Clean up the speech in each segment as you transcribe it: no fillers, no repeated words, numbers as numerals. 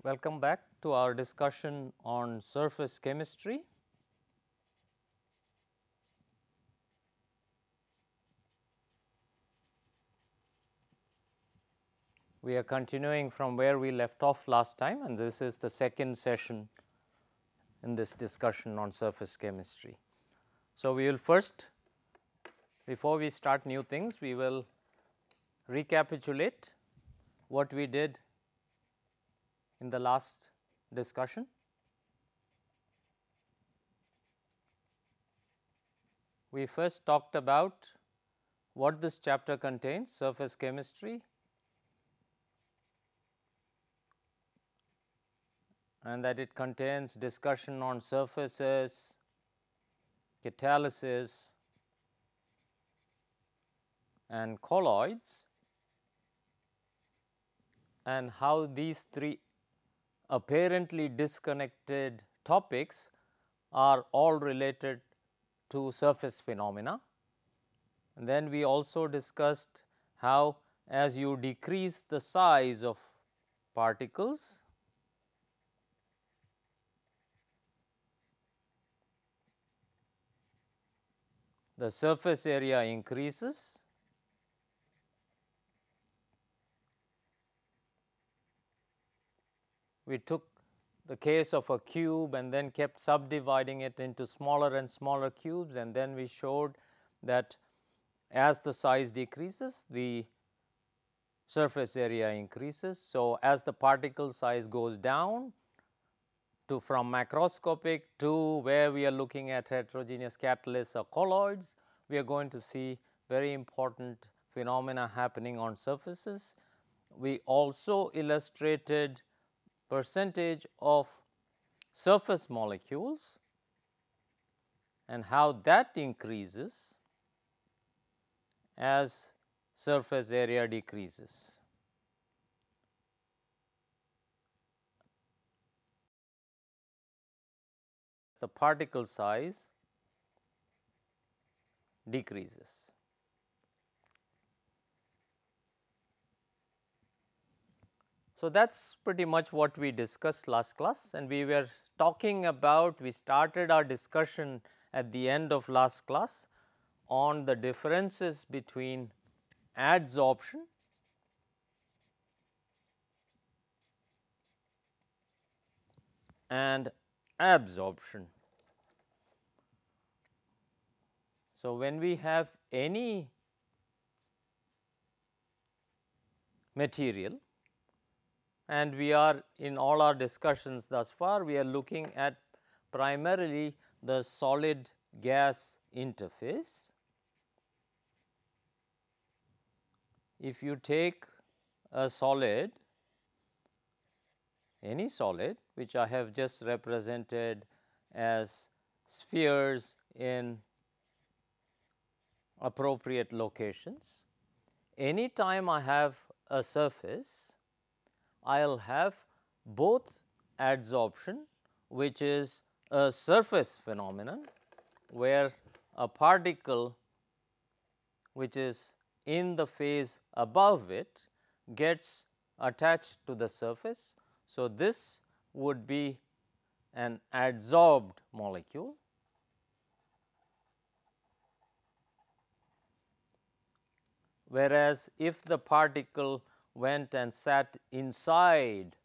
Welcome back to our discussion on surface chemistry. We are continuing from where we left off last time, and this is the second session in this discussion on surface chemistry. So, we will first, before we start new things, we will recapitulate what we did in the last discussion. We first talked about what this chapter contains, surface chemistry, and that it contains discussion on surfaces, catalysis, and colloids, and how these three apparently disconnected topics are all related to surface phenomena. And then we also discussed how, as you decrease the size of particles, the surface area increases. We took the case of a cube and then kept subdividing it into smaller and smaller cubes, and then we showed that as the size decreases, the surface area increases. So, as the particle size goes down to from macroscopic to where we are looking at heterogeneous catalysts or colloids, we are going to see very important phenomena happening on surfaces. We also illustrated percentage of surface molecules and how that increases as surface area decreases. The particle size decreases. So, that is pretty much what we discussed last class, and we were talking about, we started our discussion at the end of last class on the differences between adsorption and absorption. So, when we have any material, and we are in all our discussions thus far, we are looking at primarily the solid gas interface. If you take a solid, any solid, which I have just represented as spheres in appropriate locations, any time I have a surface, I will have both adsorption, which is a surface phenomenon, where a particle which is in the phase above it gets attached to the surface. So, this would be an adsorbed molecule, whereas if the particle went and sat inside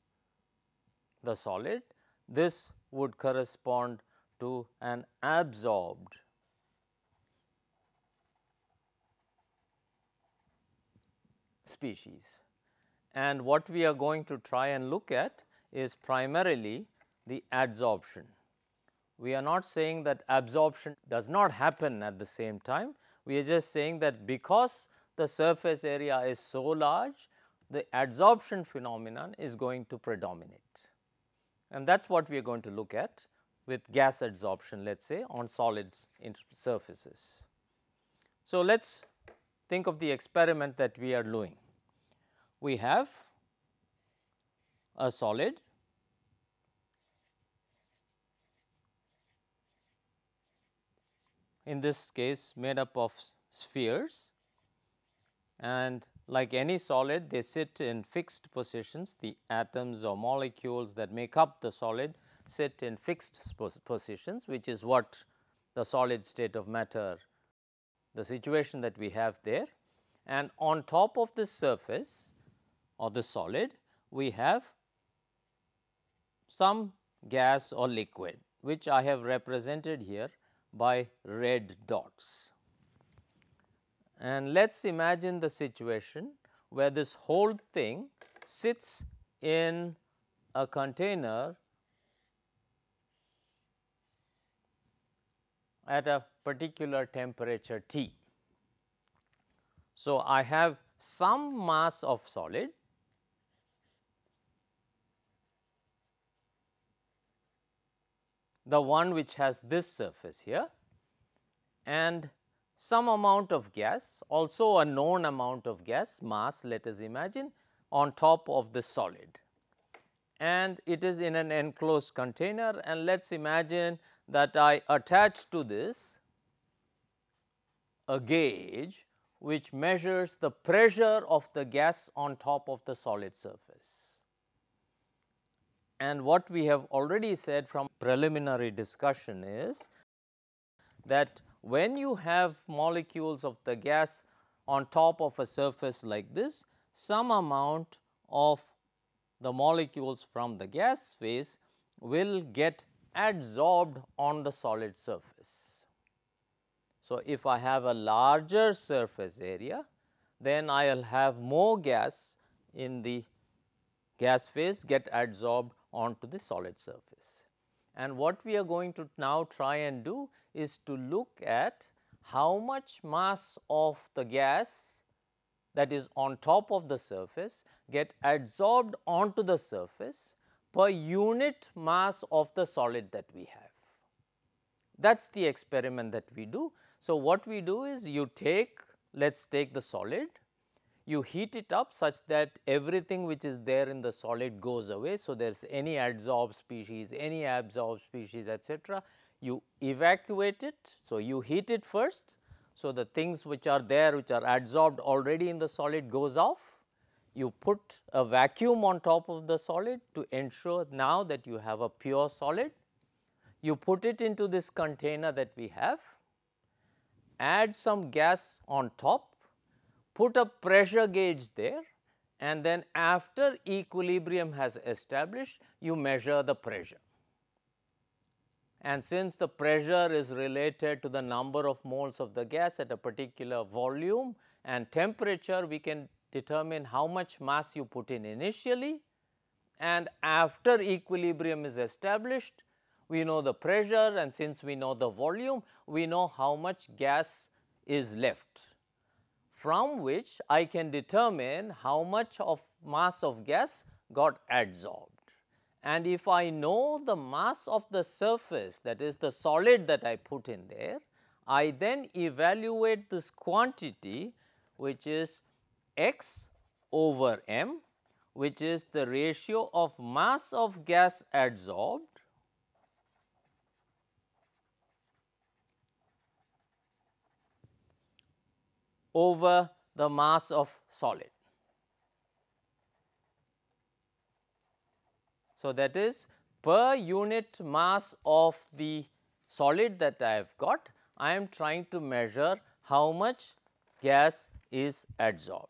the solid, this would correspond to an absorbed species. And what we are going to try and look at is primarily the adsorption. We are not saying that absorption does not happen at the same time. We are just saying that because the surface area is so large, the adsorption phenomenon is going to predominate, and that is what we are going to look at with gas adsorption, let us say, on solid surfaces. So, let us think of the experiment that we are doing. We have a solid in this case made up of spheres, and like any solid, they sit in fixed positions. The atoms or molecules that make up the solid sit in fixed positions, which is what the solid state of matter, the situation that we have there. And on top of this surface or the solid, we have some gas or liquid, which I have represented here by red dots. And let us imagine the situation where this whole thing sits in a container at a particular temperature T. So, I have some mass of solid the one which has this surface here, and some amount of gas, also a known amount of gas mass, let us imagine, on top of the solid, and it is in an enclosed container. And let us imagine that I attach to this a gauge which measures the pressure of the gas on top of the solid surface. And what we have already said from preliminary discussion is that when you have molecules of the gas on top of a surface like this, some amount of the molecules from the gas phase will get adsorbed on the solid surface. So, if I have a larger surface area, then I will have more gas in the gas phase get adsorbed onto the solid surface. And what we are going to now try and do is to look at how much mass of the gas that is on top of the surface get adsorbed onto the surface per unit mass of the solid that we have. That is the experiment that we do. So, what we do is you take, let us take the solid, you heat it up such that everything which is there in the solid goes away. So, there is any adsorbed species, any absorbed species, etc. You evacuate it. So, you heat it first. So, the things which are there which are adsorbed already in the solid goes off. You put a vacuum on top of the solid to ensure now that you have a pure solid. You put it into this container that we have, add some gas on top, put a pressure gauge there, and then after equilibrium has established, you measure the pressure. And since the pressure is related to the number of moles of the gas at a particular volume and temperature, we can determine how much mass you put in initially, and after equilibrium is established, we know the pressure, and since we know the volume, we know how much gas is left, from which I can determine how much of mass of gas got adsorbed. And if I know the mass of the surface, that is the solid that I put in there, I then evaluate this quantity, which is x over m, which is the ratio of mass of gas adsorbed over the mass of solid. So, that is per unit mass of the solid that I have got, I am trying to measure how much gas is adsorbed.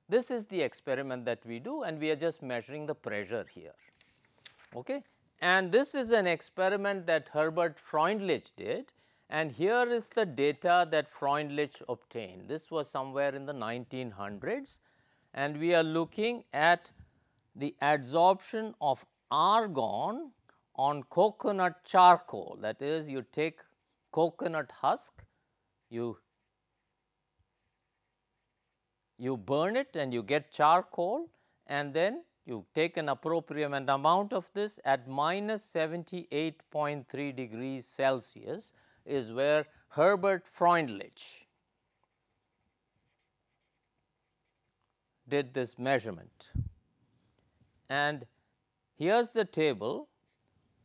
This is the experiment that we do, and we are just measuring the pressure here. Okay? And this is an experiment that Herbert Freundlich did, and here is the data that Freundlich obtained. This was somewhere in the 1900s, and we are looking at the adsorption of argon on coconut charcoal. That is, you take coconut husk, you burn it and you get charcoal, and then you take an appropriate amount of this at minus 78.3 degrees Celsius is where Herbert Freundlich did this measurement. And here is the table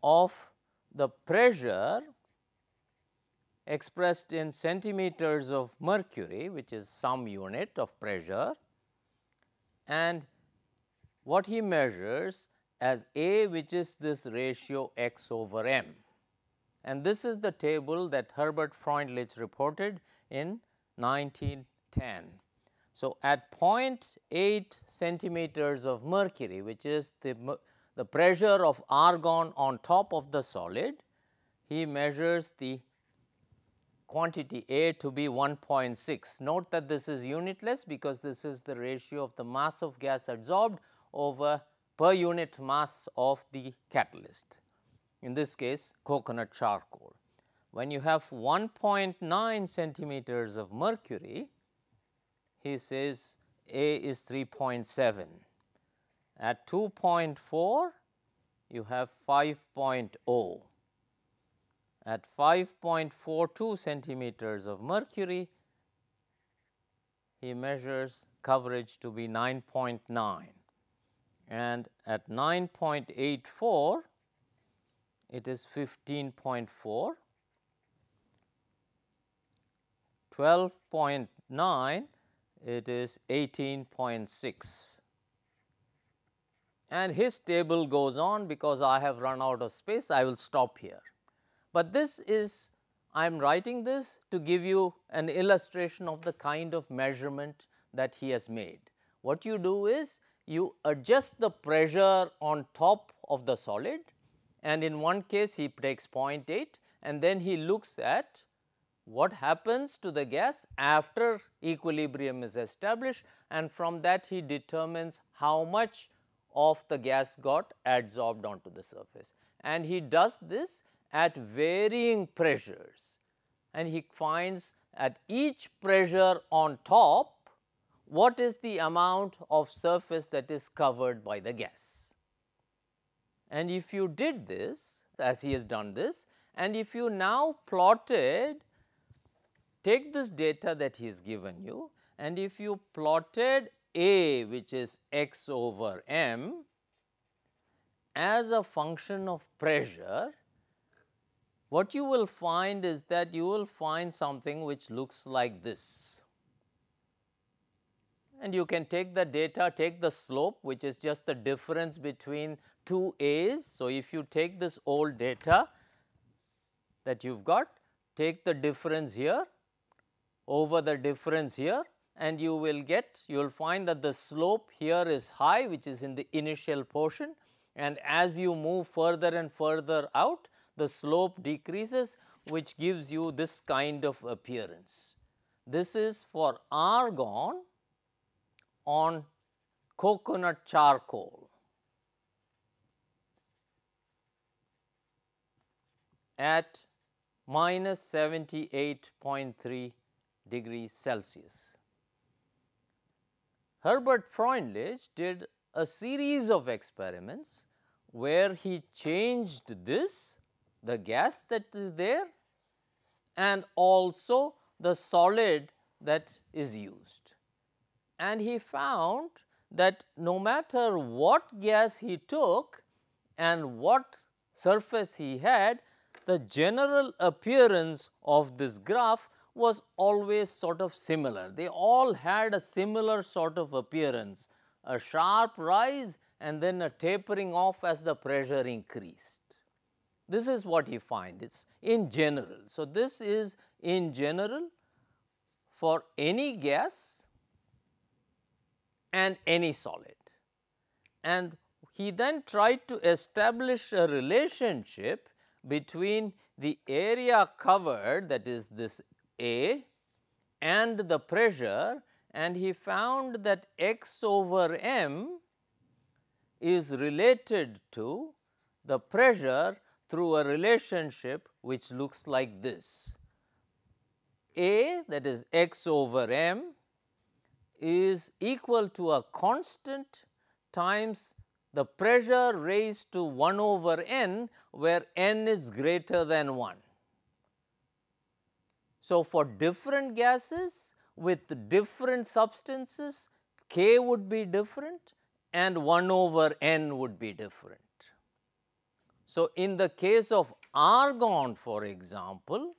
of the pressure expressed in centimeters of mercury, which is some unit of pressure, and what he measures as A, which is this ratio x over m. And this is the table that Herbert Freundlich reported in 1910. So, at 0.8 centimeters of mercury, which is the pressure of argon on top of the solid, he measures the quantity A to be 1.6. Note that this is unitless because this is the ratio of the mass of gas adsorbed over per unit mass of the catalyst, in this case coconut charcoal. When you have 1.9 centimeters of mercury, he says A is 3.7. At 2.4, you have 5.0. At 5.42 centimeters of mercury, he measures coverage to be 9.9, and at 9.84, it is 15.4, 12.9, it is 18.6. And his table goes on. Because I have run out of space, I will stop here. But this is, I am writing this to give you an illustration of the kind of measurement that he has made. What you do is, you adjust the pressure on top of the solid, and in one case he takes 0.8, and then he looks at what happens to the gas after equilibrium is established, and from that he determines how much of the gas got adsorbed onto the surface. And he does this at varying pressures, and he finds at each pressure on top what is the amount of surface that is covered by the gas. And if you did this, as he has done this, and if you now plotted, take this data that he has given you, and if you plotted A, which is x over m, as a function of pressure, what you will find is that you will find something which looks like this. And you can take the data, take the slope, which is just the difference between two A's. So, if you take this old data that you have got, take the difference here over the difference here, and you will find that the slope here is high, which is in the initial portion, and as you move further and further out, the slope decreases, which gives you this kind of appearance. This is for argon on coconut charcoal at minus 78.3 degrees Celsius. Herbert Freundlich did a series of experiments where he changed this, the gas that is there, and also the solid that is used. And he found that no matter what gas he took and what surface he had, the general appearance of this graph was always sort of similar. They all had a similar sort of appearance, a sharp rise and then a tapering off as the pressure increased. This is what he finds, it is in general. So, this is in general for any gas and any solid. And he then tried to establish a relationship between the area covered, that is this A, and the pressure, and he found that x over m is related to the pressure through a relationship which looks like this. A, that is x over m, is equal to a constant times the pressure raised to 1 over n, where n is greater than 1. So, for different gases with different substances, K would be different and 1 over n would be different. So, in the case of argon, for example,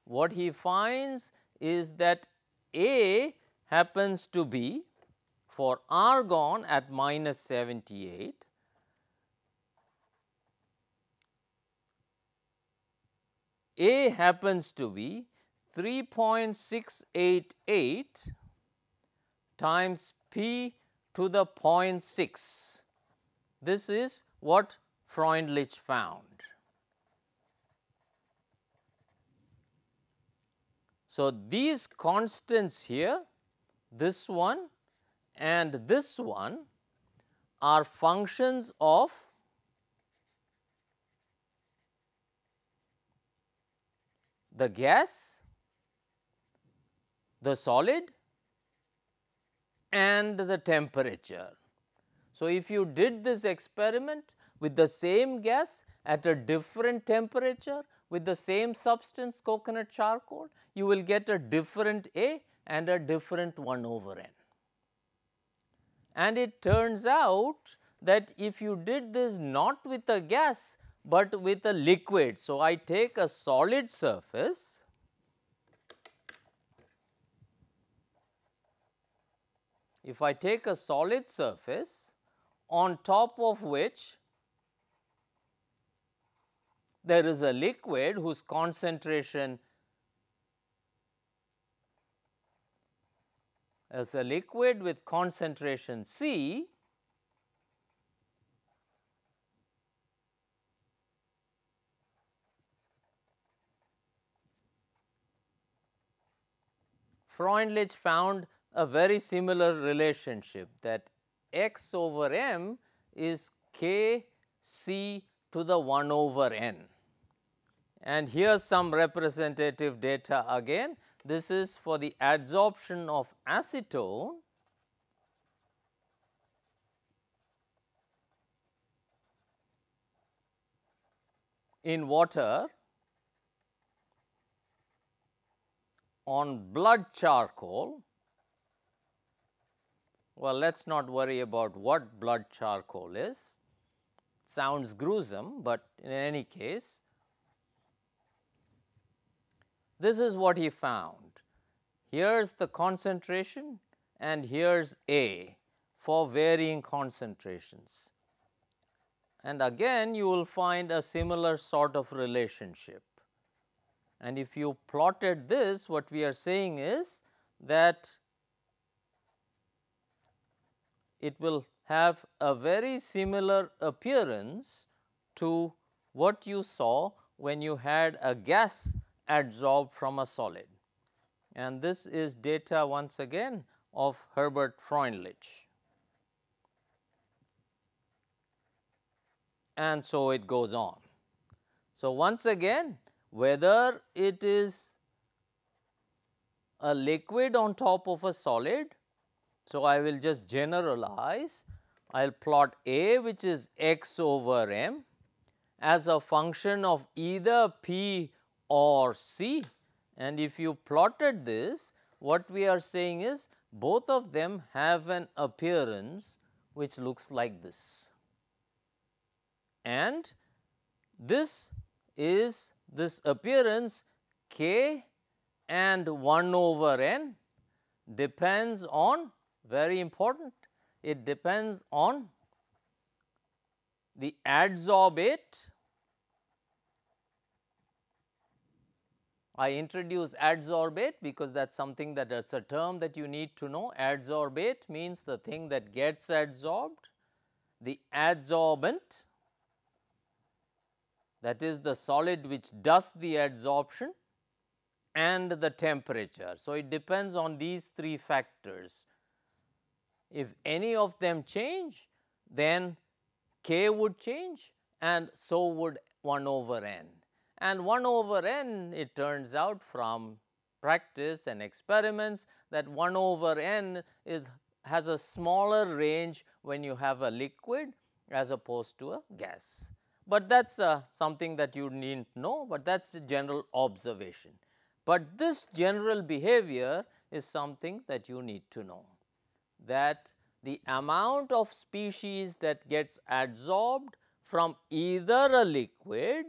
what he finds is that A happens to be for argon at minus 78, A happens to be 3.688 times P to the 0.6. This is what Freundlich found. So, these constants here, this one and this one, are functions of the gas, the solid and the temperature. So, if you did this experiment with the same gas at a different temperature with the same substance, coconut charcoal, you will get a different A and a different 1 over n. And it turns out that if you did this not with a gas, but with a liquid. So, I take a solid surface, if I take a solid surface on top of which there is a liquid whose concentration is a liquid with concentration C, Freundlich found a very similar relationship, that x over m is k C to the 1 over n. And here is some representative data again. This is for the adsorption of acetone in water on blood charcoal. Well, let us not worry about what blood charcoal is. It sounds gruesome, but in any case, this is what he found. Here is the concentration and here is A for varying concentrations. And again you will find a similar sort of relationship. And if you plotted this, what we are saying is that it will have a very similar appearance to what you saw when you had a gas adsorbed from a solid. And this is data once again of Herbert Freundlich. And so it goes on. So, once again, whether it is a liquid on top of a solid, so I will just generalize, I will plot A, which is x over m, as a function of either P or C. And if you plotted this, what we are saying is both of them have an appearance which looks like this. And this is this appearance k and 1 over n depends on, very important, it depends on the adsorbate. I introduce adsorbate because that is something that is a term that you need to know. Adsorbate means the thing that gets adsorbed, the adsorbent, that is the solid which does the adsorption, and the temperature. So, it depends on these three factors. If any of them change, then k would change and so would 1 over n. And 1 over n, it turns out from practice and experiments that 1 over n has a smaller range when you have a liquid as opposed to a gas. But that is something that you need to know, but that is a general observation. But this general behavior is something that you need to know, that the amount of species that gets adsorbed from either a liquid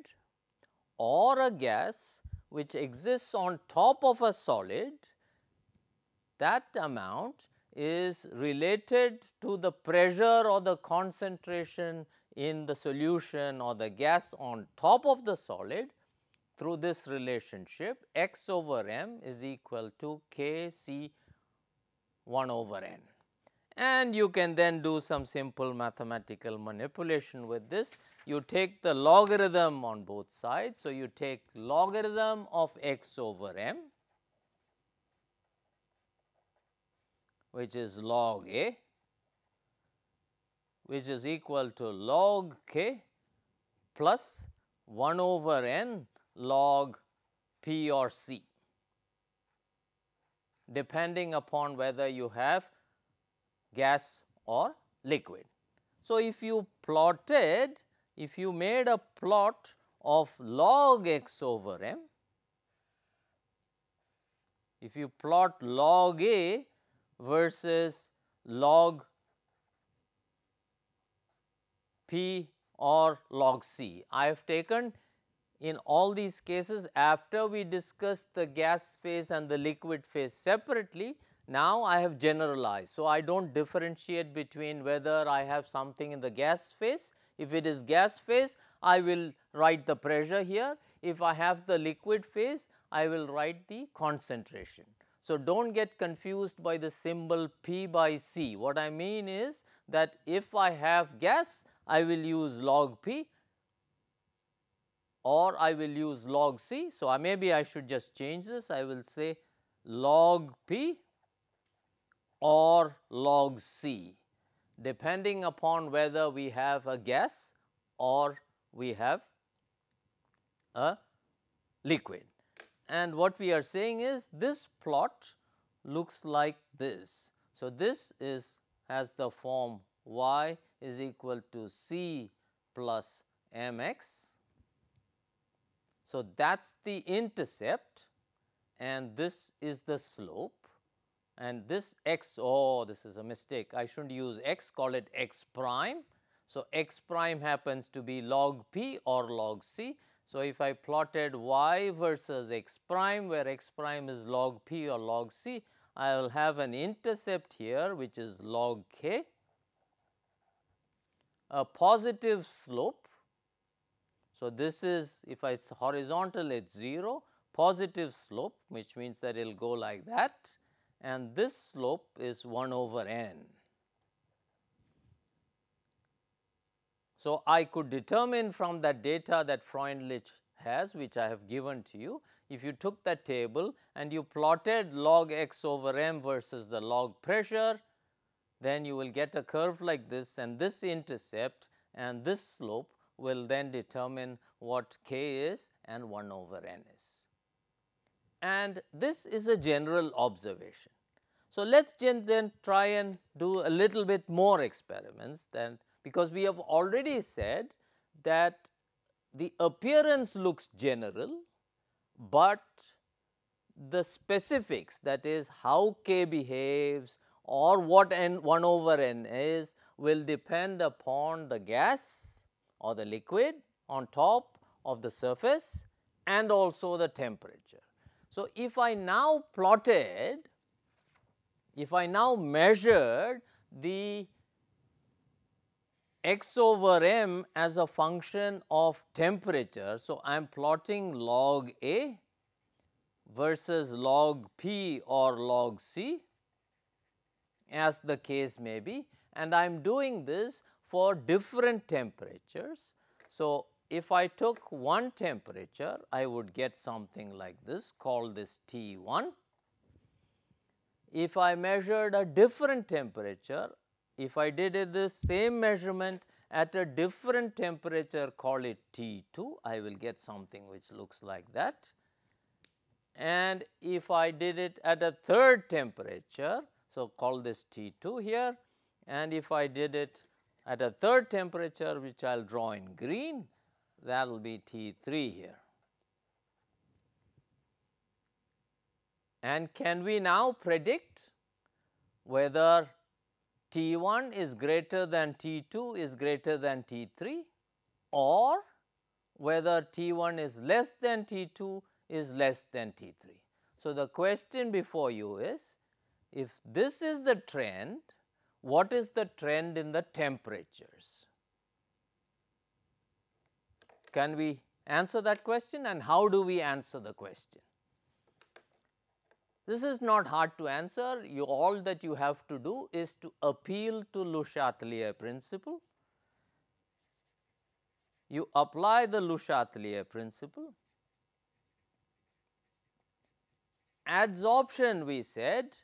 or a gas which exists on top of a solid, that amount is related to the pressure or the concentration in the solution or the gas on top of the solid through this relationship x over m is equal to k C 1 over n. And you can then do some simple mathematical manipulation with this. You take the logarithm on both sides. So, you take logarithm of x over m, which is log a, which is equal to log k plus 1 over n log p or c, depending upon whether you have gas or liquid. So, if you made a plot of log x over m, if you plot log a versus log p or log c, I have taken in all these cases after we discussed the gas phase and the liquid phase separately. Now, I have generalized. So, I do not differentiate between whether I have something in the gas phase. If it is gas phase, I will write the pressure here. If I have the liquid phase, I will write the concentration. So, do not get confused by the symbol P by C. What I mean is that if I have gas, I will use log P or I will use log C. So, maybe I should just change this. I will say log P or log C, depending upon whether we have a gas or we have a liquid. And what we are saying is this plot looks like this. So, this has the form y is equal to c plus mx. So, that is the intercept and this is the slope. And this x, this is a mistake, I should not use x, call it x prime. So, x prime happens to be log p or log c. So, if I plotted y versus x prime, where x prime is log p or log c, I will have an intercept here which is log k, a positive slope. So, this is, if I it's horizontal, it is 0, positive slope, which means that it will go like that. And this slope is 1 over n. So, I could determine from that data that Freundlich has, which I have given to you, if you took that table and you plotted log x over m versus the log pressure, then you will get a curve like this, and this intercept and this slope will then determine what k is and 1 over n is. And this is a general observation. So, let us then try and do a little bit more experiments, then, because we have already said that the appearance looks general, but the specifics, that is how k behaves or what n 1 over n is, will depend upon the gas or the liquid on top of the surface and also the temperature. So, if I now measured the x over m as a function of temperature. So, I am plotting log A versus log P or log C as the case may be, and I am doing this for different temperatures. So, if I took one temperature, I would get something like this, call this T1. If I measured a different temperature, if I did this same measurement at a different temperature, call it T2, I will get something which looks like that. And if I did it at a third temperature, so call this T2 here, and if I did it at a third temperature, which I will draw in green, that will be T3 here. And can we now predict whether T1 is greater than T2 is greater than T3, or whether T1 is less than T2 is less than T3? So, the question before you is if this is the trend, what is the trend in the temperatures? Can we answer that question, and how do we answer the question? This is not hard to answer. All that you have to do is to appeal to Le Chatelier principle. You apply the Le Chatelier principle. Adsorption, we said,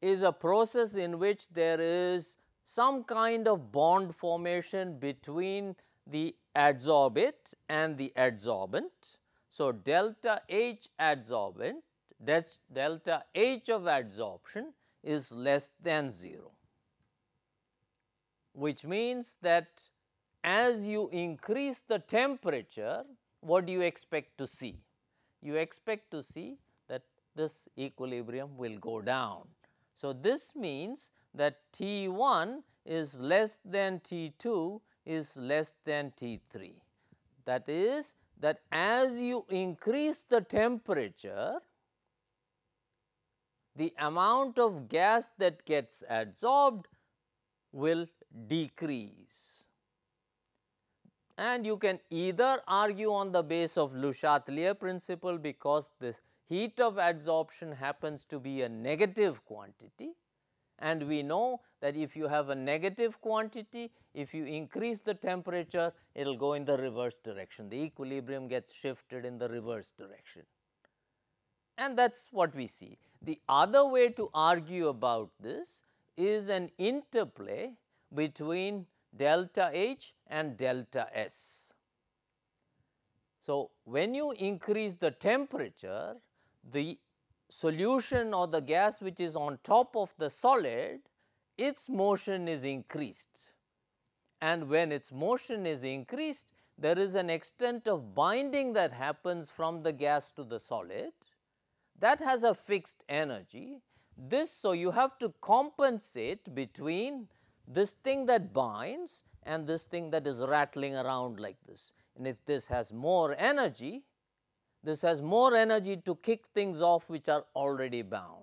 is a process in which there is some kind of bond formation between the adsorbate and the adsorbent. So, delta H adsorbent, delta H of adsorption is less than 0, which means that as you increase the temperature, what do you expect to see? You expect to see that this equilibrium will go down. So, this means that T1 is less than T2 is less than T3. That is, that as you increase the temperature, the amount of gas that gets adsorbed will decrease. And you can either argue on the basis of Le Chatelier principle, because this heat of adsorption happens to be a negative quantity, and we know that if you have a negative quantity, if you increase the temperature, it will go in the reverse direction. The equilibrium gets shifted in the reverse direction, and that is what we see. The other way to argue about this is an interplay between delta H and delta S. So, when you increase the temperature, the solution or the gas which is on top of the solid, its motion is increased, and when its motion is increased, there is an extent of binding that happens from the gas to the solid that has a fixed energy. So you have to compensate between this thing that binds and this thing that is rattling around like this. And if this has more energy, this has more energy to kick things off which are already bound.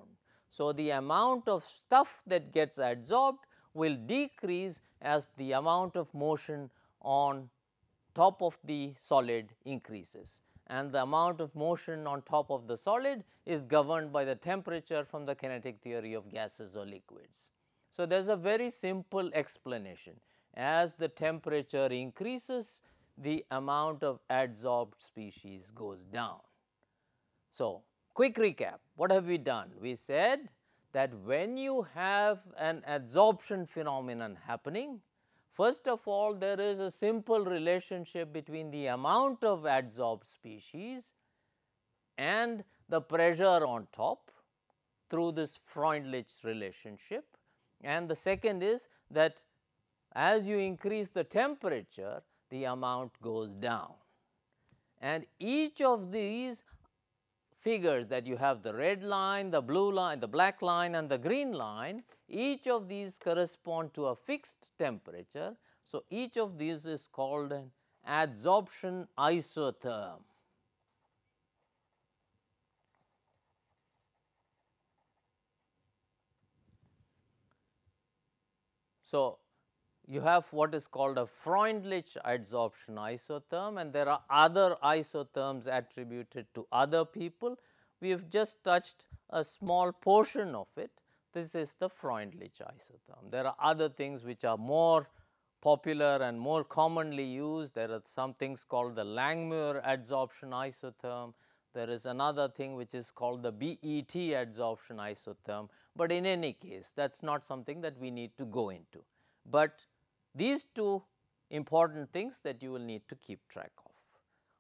So, the amount of stuff that gets adsorbed will decrease as the amount of motion on top of the solid increases, and the amount of motion on top of the solid is governed by the temperature from the kinetic theory of gases or liquids. So, there is a very simple explanation. As the temperature increases, the amount of adsorbed species goes down. So, quick recap, what have we done? We said that when you have an adsorption phenomenon happening, first of all, there is a simple relationship between the amount of adsorbed species and the pressure on top through this Freundlich relationship. And the second is that as you increase the temperature, the amount goes down. And each of these figures that you have, the red line, the blue line, the black line and the green line, each of these correspond to a fixed temperature. So, each of these is called an adsorption isotherm. So, you have what is called a Freundlich adsorption isotherm, and there are other isotherms attributed to other people. We have just touched a small portion of it. This is the Freundlich isotherm. There are other things which are more popular and more commonly used. There are some things called the Langmuir adsorption isotherm. There is another thing which is called the BET adsorption isotherm, but in any case that is not something that we need to go into. But these two important things that you will need to keep track of.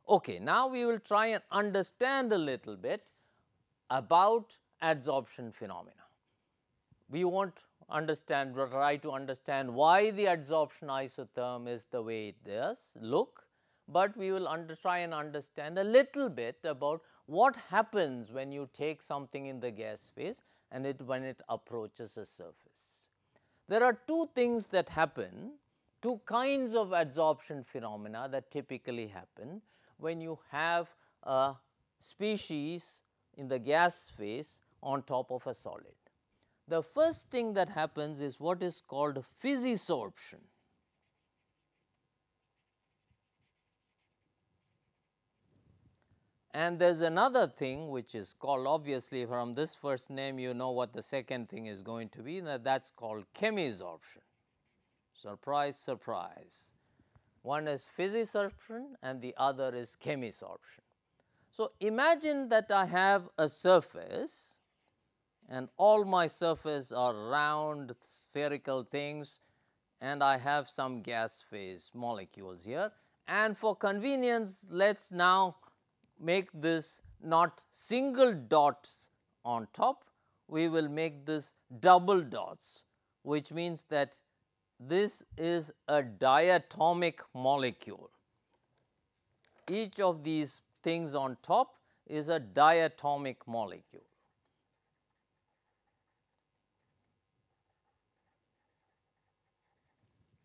Okay, now we will try and understand a little bit about adsorption phenomena. We won't try to understand why the adsorption isotherm is the way it does look, but we will try and understand a little bit about what happens when you take something in the gas phase and when it approaches a surface. There are two things that happen, two kinds of adsorption phenomena that typically happen when you have a species in the gas phase on top of a solid. The first thing that happens is what is called Physisorption. And there is another thing which is called, obviously from this first name you know what the second thing is going to be, that is called Chemisorption. Surprise, surprise. One is Physisorption and the other is Chemisorption. So, imagine that I have a surface and all my surface are round spherical things and I have some gas phase molecules here, and for convenience let us now make this not single dots on top, we will make this double dots, which means that this is a diatomic molecule. Each of these things on top is a diatomic molecule.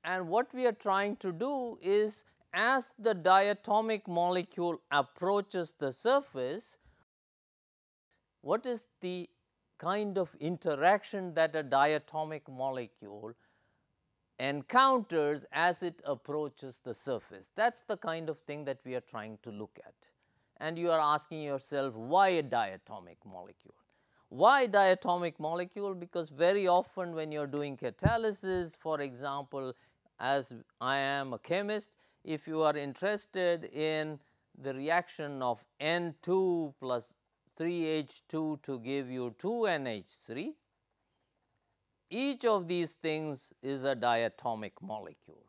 And what we are trying to do is, as the diatomic molecule approaches the surface, what is the kind of interaction that a diatomic molecule encounters as it approaches the surface? That is the kind of thing that we are trying to look at. And you are asking yourself, why a diatomic molecule? Why diatomic molecule? Because very often when you are doing catalysis, for example, as I am a chemist, if you are interested in the reaction of N2 plus 3H2 to give you 2NH3, each of these things is a diatomic molecule.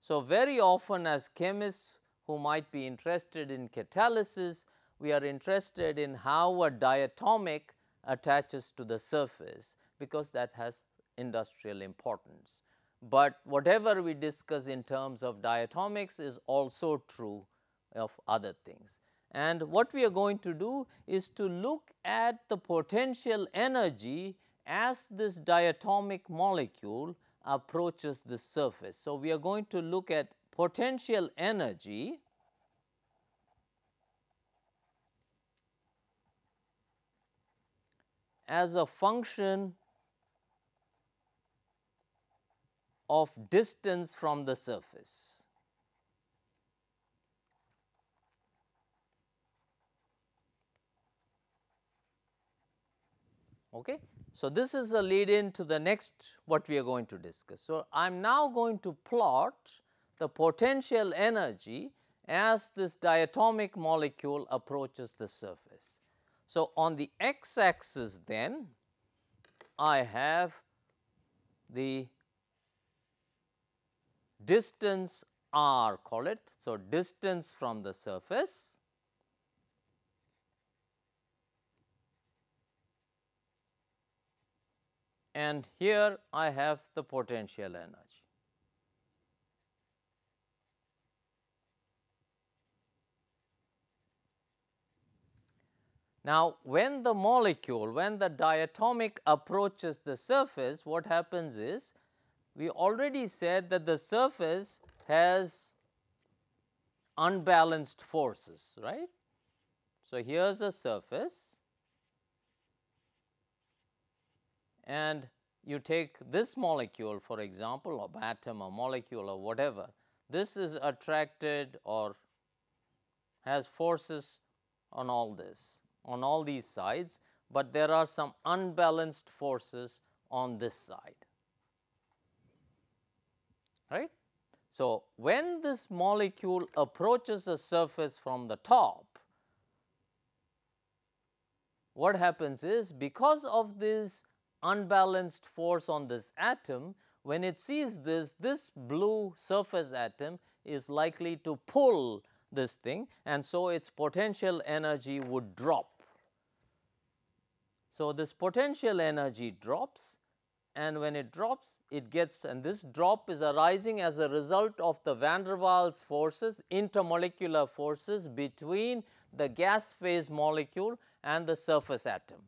So, very often as chemists who might be interested in catalysis, we are interested in how a diatomic attaches to the surface, because that has industrial importance. But whatever we discuss in terms of diatomics is also true of other things. And what we are going to do is to look at the potential energy as this diatomic molecule approaches the surface. So, we are going to look at potential energy as a function of distance from the surface. Okay. So, this is a lead in to the next what we are going to discuss. So, I am now going to plot the potential energy as this diatomic molecule approaches the surface. So, on the x axis then I have the distance r, call it. So, distance from the surface, and here I have the potential energy. Now, when the molecule, when the diatomic approaches the surface, what happens is, we already said that the surface has unbalanced forces, right. So, here is a surface and you take this molecule, for example, or atom or molecule or whatever, this is attracted or has forces on all this, on all these sides, but there are some unbalanced forces on this side, right. So, when this molecule approaches a surface from the top, what happens is, because of this unbalanced force on this atom, when it sees this, this blue surface atom is likely to pull this thing, and so its potential energy would drop. So, this potential energy drops, and when it drops, it gets, and this drop is arising as a result of the van der Waals forces, intermolecular forces between the gas phase molecule and the surface atom.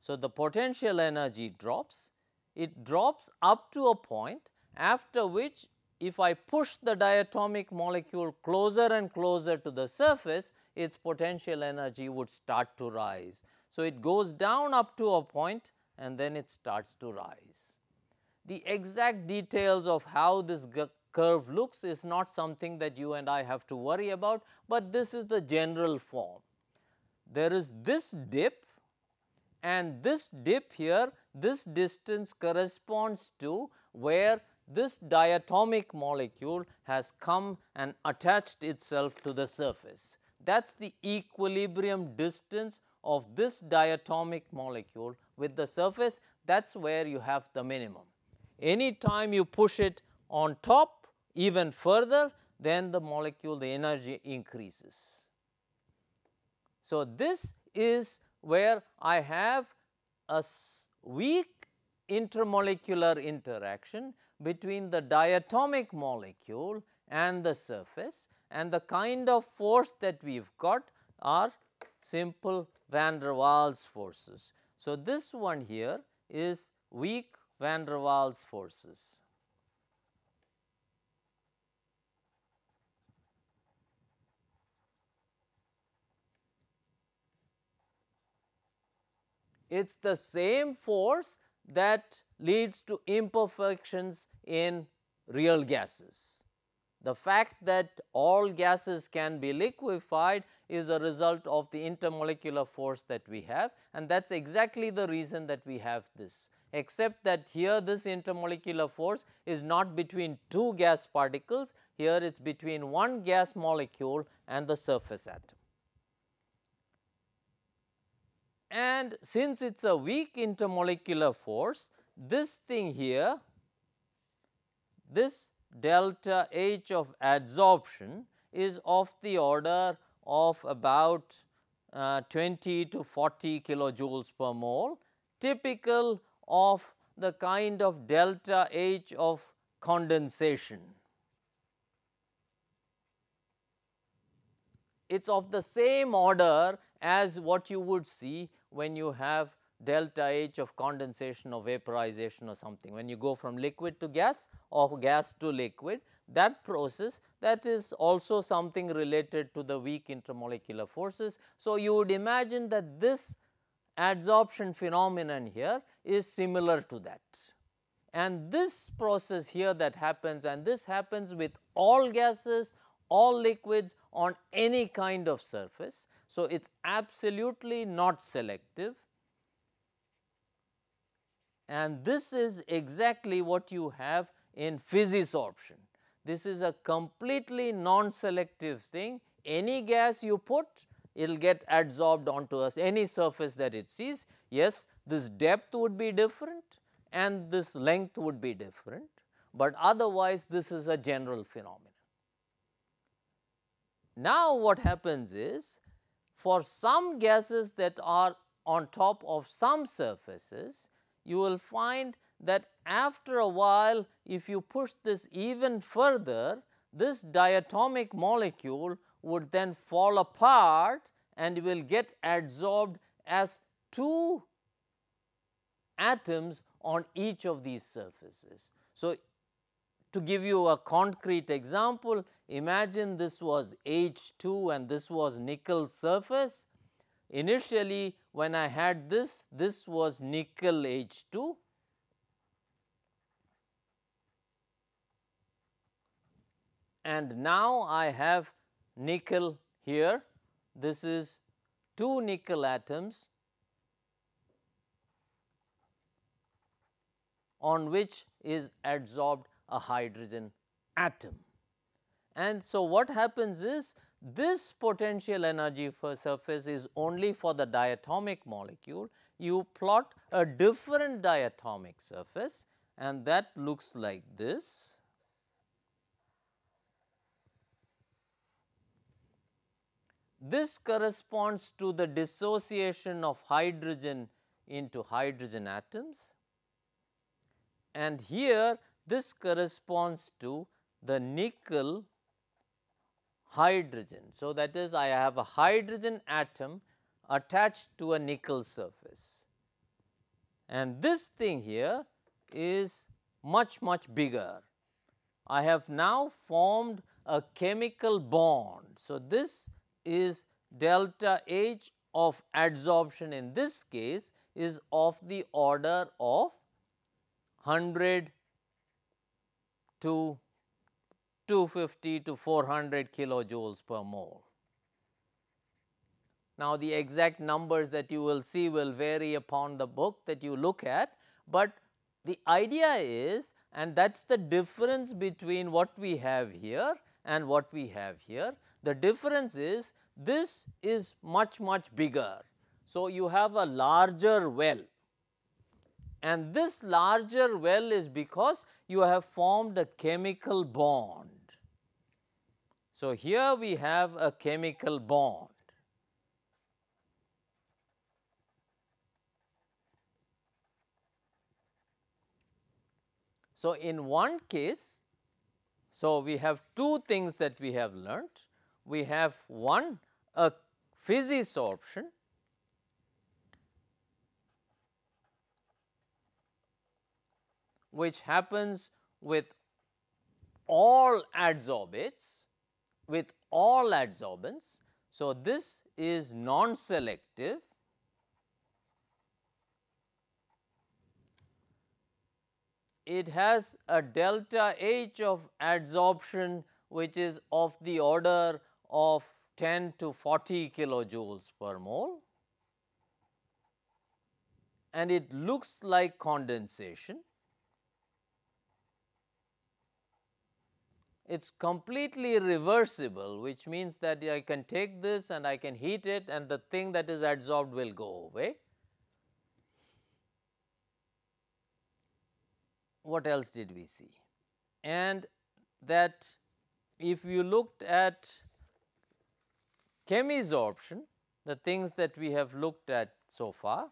So, the potential energy drops, it drops up to a point after which if I push the diatomic molecule closer and closer to the surface, its potential energy would start to rise. So, it goes down up to a point and then it starts to rise. The exact details of how this curve looks is not something that you and I have to worry about, but this is the general form. There is this dip, and this dip here, this distance corresponds to where this diatomic molecule has come and attached itself to the surface. That is the equilibrium distance of this diatomic molecule with the surface. That is where you have the minimum. Any time you push it on top even further, then the molecule, the energy increases. So, this is where I have a weak intermolecular interaction between the diatomic molecule and the surface, and the kind of force that we have got are simple van der Waals forces. So, this one here is weak van der Waals forces. It is the same force that leads to imperfections in real gases. The fact that all gases can be liquefied is a result of the intermolecular force that we have, and that is exactly the reason that we have this, except that here this intermolecular force is not between two gas particles, here it is between one gas molecule and the surface atom. And since it is a weak intermolecular force, this thing here, this delta H of adsorption is of the order of about 20 to 40 kilojoules per mole, typical of the kind of delta H of condensation. It is of the same order as what you would see when you have delta H of condensation or vaporization or something. When you go from liquid to gas or gas to liquid, that process, that is also something related to the weak intermolecular forces. So, you would imagine that this adsorption phenomenon here is similar to that. And this process here that happens, and this happens with all gases, all liquids on any kind of surface. So, it is absolutely not selective, and this is exactly what you have in Physisorption. This is a completely non-selective thing. Any gas you put, it will get adsorbed onto us, any surface that it sees. Yes, this depth would be different and this length would be different, but otherwise this is a general phenomenon. Now, what happens is, for some gases that are on top of some surfaces, you will find that after a while, if you push this even further, this diatomic molecule would then fall apart and will get adsorbed as two atoms on each of these surfaces. So, to give you a concrete example, imagine this was H2 and this was nickel surface. Initially, when I had this, this was nickel H2. And now I have nickel here. This is two nickel atoms on which is adsorbed a hydrogen atom. And so, what happens is, this potential energy for surface is only for the diatomic molecule. You plot a different diatomic surface and that looks like this. This corresponds to the dissociation of hydrogen into hydrogen atoms, and here this corresponds to the nickel hydrogen. So, that is, I have a hydrogen atom attached to a nickel surface, and this thing here is much bigger. I have now formed a chemical bond. So, this is delta H of adsorption in this case is of the order of 100 to 250 to 400 kilojoules per mole. Now, the exact numbers that you will see will vary upon the book that you look at, but the idea is, and that is the difference between what we have here and what we have here. The difference is this is much bigger. So, you have a larger well, and this larger well is because you have formed a chemical bond. So, here we have a chemical bond. So, in one case, so we have two things that we have learnt. We have one, a physisorption, which happens with all adsorbates, with all adsorbents. So, this is non-selective. It has a delta H of adsorption which is of the order of 10 to 40 kilojoules per mole, and it looks like condensation. It is completely reversible, which means that I can take this and I can heat it and the thing that is adsorbed will go away. What else did we see? And that if you looked at chemisorption, the things that we have looked at so far,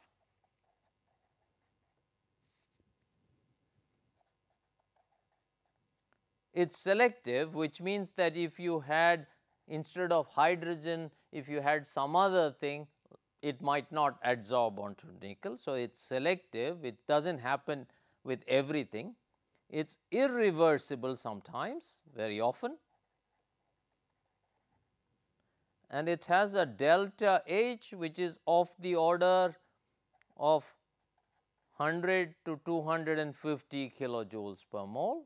it is selective, which means that if you had, instead of hydrogen, if you had some other thing, it might not adsorb onto nickel. So, it is selective, it does not happen with everything. It is irreversible sometimes, very often, and it has a delta H which is of the order of 100 to 250 kilojoules per mole.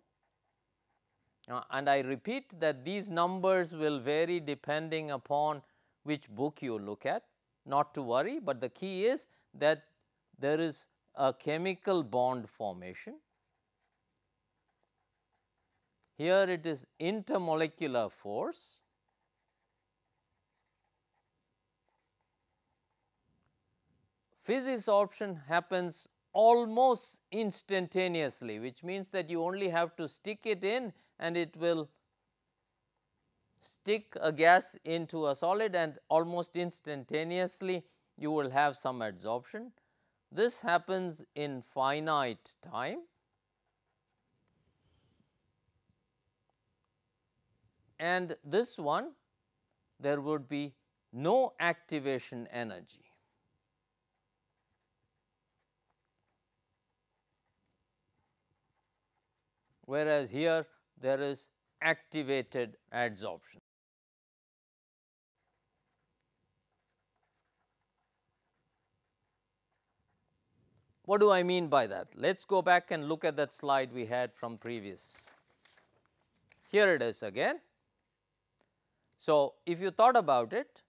And I repeat that these numbers will vary depending upon which book you look at, not to worry, but the key is that there is a chemical bond formation. Here it is intermolecular force. Physisorption happens almost instantaneously, which means that you only have to stick it in and it will stick a gas into a solid, and almost instantaneously you will have some adsorption. This happens in finite time. And this one, there would be no activation energy. Whereas here there is activated adsorption. What do I mean by that? Let us go back and look at that slide we had from previous. Here it is again. So, if you thought about it,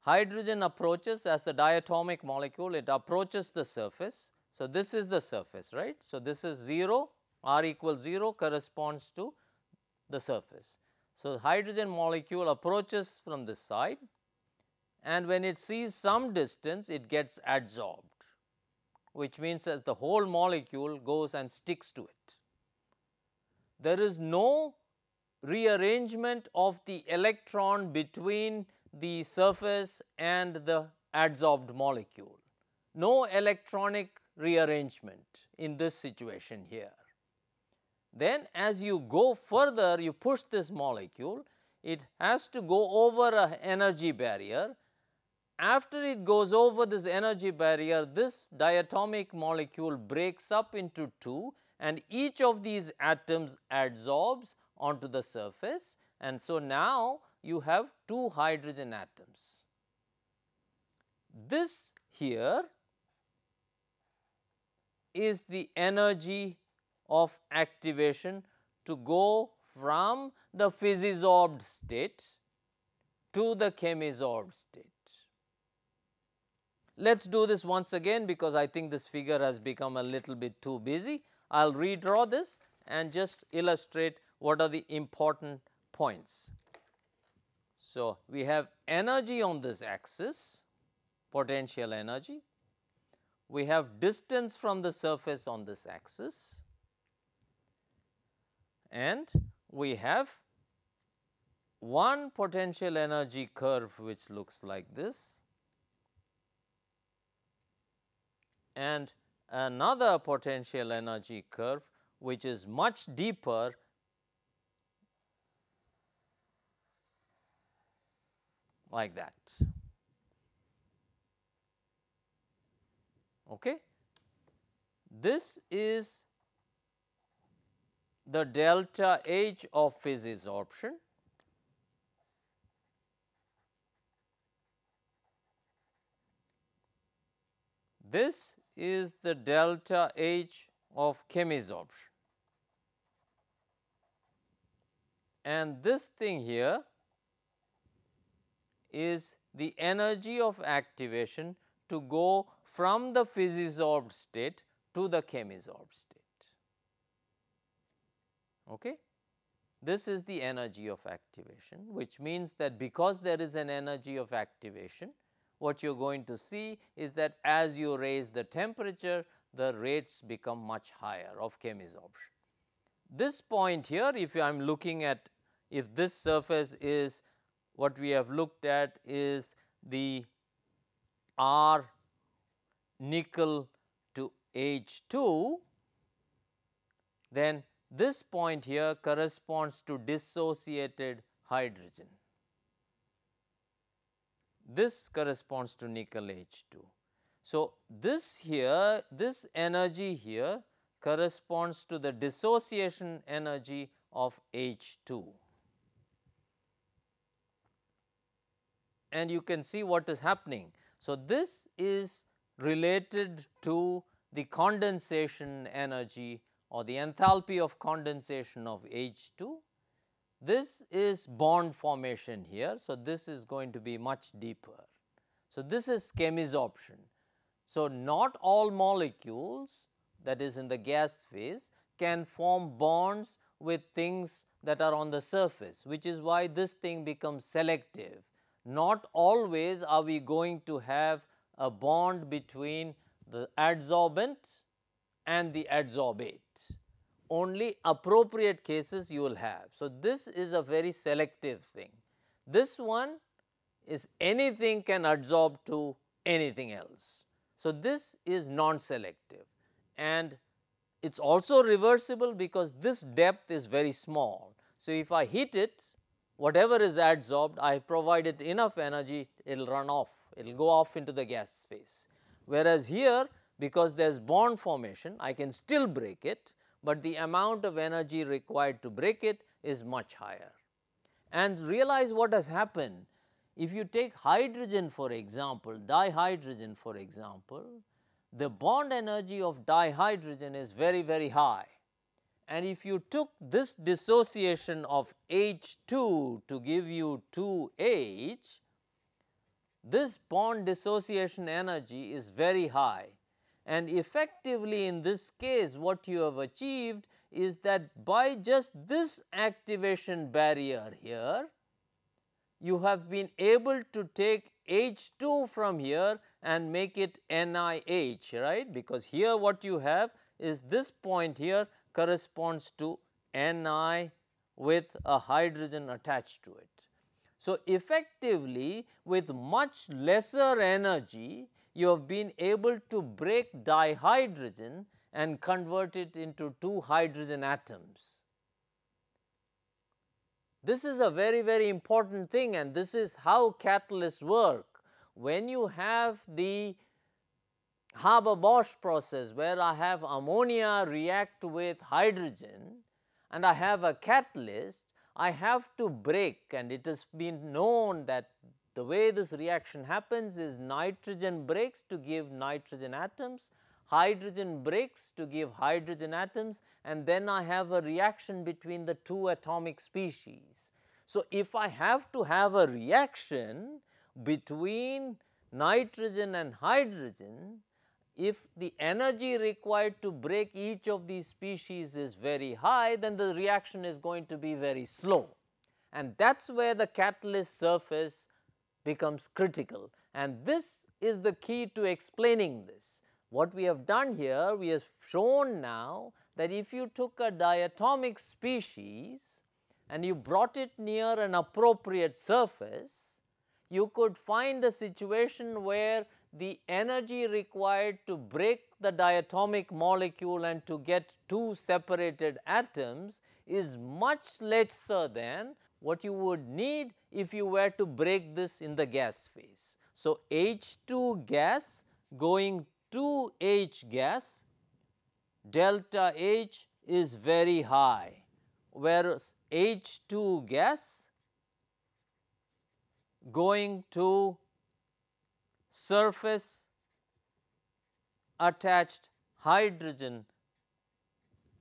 hydrogen approaches as a diatomic molecule, it approaches the surface. So, this is the surface, right. So, this is 0, R equals 0 corresponds to the surface. So, the hydrogen molecule approaches from this side, and when it sees some distance, it gets adsorbed, which means that the whole molecule goes and sticks to it. There is no rearrangement of the electron between the surface and the adsorbed molecule. No electronic rearrangement in this situation here. Then as you go further, you push this molecule, it has to go over an energy barrier. After it goes over this energy barrier, this diatomic molecule breaks up into two, and each of these atoms adsorbs onto the surface, and so now you have 2 hydrogen atoms. This here is the energy of activation to go from the physisorbed state to the chemisorbed state. Let us do this once again, because I think this figure has become a little bit too busy. I will redraw this and just illustrate what are the important points. So, we have energy on this axis, potential energy. We have distance from the surface on this axis, and we have one potential energy curve which looks like this, and another potential energy curve which is much deeper like that. Okay. This is the delta H of physisorption. This is the delta H of chemisorption, and this thing here is the energy of activation to go from the physisorbed state to the chemisorbed state. Okay? This is the energy of activation, which means that because there is an energy of activation, what you are going to see is that as you raise the temperature, the rates become much higher of chemisorption. This point here, if I am looking at, if this surface is what we have looked at is the R nickel to H2, then this point here corresponds to dissociated hydrogen. This corresponds to nickel H2. So, this here, this energy here corresponds to the dissociation energy of H2. And you can see what is happening. So, this is related to the condensation energy or the enthalpy of condensation of H2. This is bond formation here. So, this is going to be much deeper. So, this is chemisorption. So, not all molecules, that is in the gas phase, can form bonds with things that are on the surface, which is why this thing becomes selective. Not always are we going to have a bond between the adsorbent and the adsorbate. Only appropriate cases you will have. So, this is a very selective thing. This one is anything can adsorb to anything else. So, this is non-selective, and it is also reversible because this depth is very small. So, if I heat it, whatever is adsorbed, I provide it enough energy, it will run off, it will go off into the gas phase. Whereas here, because there is bond formation, I can still break it, but the amount of energy required to break it is much higher. And realize what has happened. If you take hydrogen for example, dihydrogen for example, the bond energy of dihydrogen is very, very high. And if you took this dissociation of H2 to give you 2H, this bond dissociation energy is very high. And effectively in this case, what you have achieved is that by just this activation barrier here, you have been able to take H2 from here and make it NiH, right, because here what you have is this point here corresponds to Ni with a hydrogen attached to it. So, effectively with much lesser energy, you have been able to break dihydrogen and convert it into 2 hydrogen atoms. This is a very, very important thing, and this is how catalysts work. When you have the Haber-Bosch process where I have ammonia react with hydrogen, and I have a catalyst, I have to break, and it has been known that the way this reaction happens is nitrogen breaks to give nitrogen atoms, hydrogen breaks to give hydrogen atoms, and then I have a reaction between the two atomic species. So, if I have to have a reaction between nitrogen and hydrogen, if the energy required to break each of these species is very high, then the reaction is going to be very slow, and that is where the catalyst surface becomes critical, and this is the key to explaining this. What we have done here, we have shown now that if you took a diatomic species and you brought it near an appropriate surface, you could find a situation where the energy required to break the diatomic molecule and to get two separated atoms is much lesser than what you would need if you were to break this in the gas phase. So, H2 gas going to H gas, delta H is very high, whereas H2 gas going to surface attached hydrogen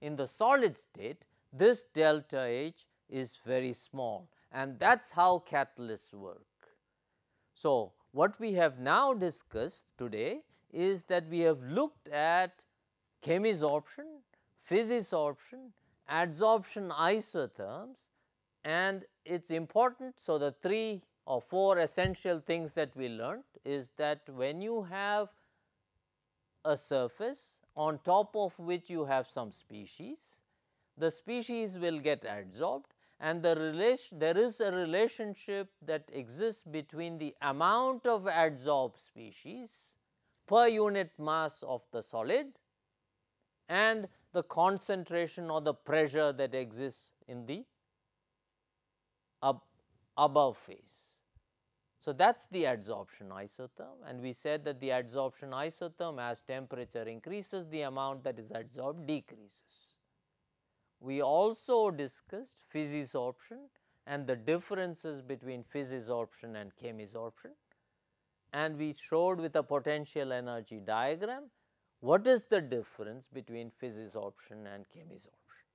in the solid state, this delta H is very small, and that is how catalysts work. So, what we have now discussed today is that we have looked at chemisorption, physisorption, adsorption isotherms, and it is important. So, the 3 or 4 essential things that we learned is that when you have a surface on top of which you have some species, the species will get adsorbed, and there is a relationship that exists between the amount of adsorbed species per unit mass of the solid and the concentration or the pressure that exists in the above phase. So, that is the adsorption isotherm, and we said that the adsorption isotherm, as temperature increases, the amount that is adsorbed decreases. We also discussed physisorption and the differences between physisorption and chemisorption, and we showed with a potential energy diagram what is the difference between physisorption and chemisorption.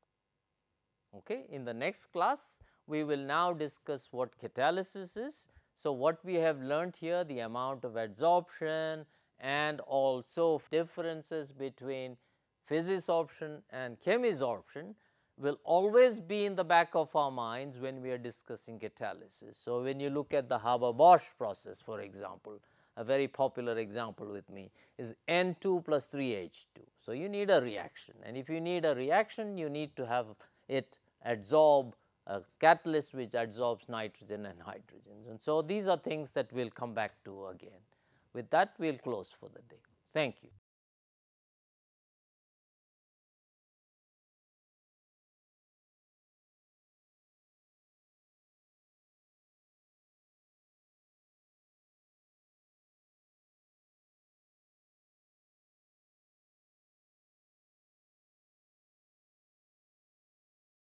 Okay. In the next class, we will now discuss what catalysis is. So, what we have learnt here, the amount of adsorption and also differences between physisorption and chemisorption will always be in the back of our minds when we are discussing catalysis. So, when you look at the Haber-Bosch process, for example, a very popular example with me is N2 plus 3H2. So, you need a reaction, and if you need a reaction, you need to have it adsorb a catalyst which adsorbs nitrogen and hydrogens, and so these are things that we will come back to again. With that, we will close for the day. Thank you.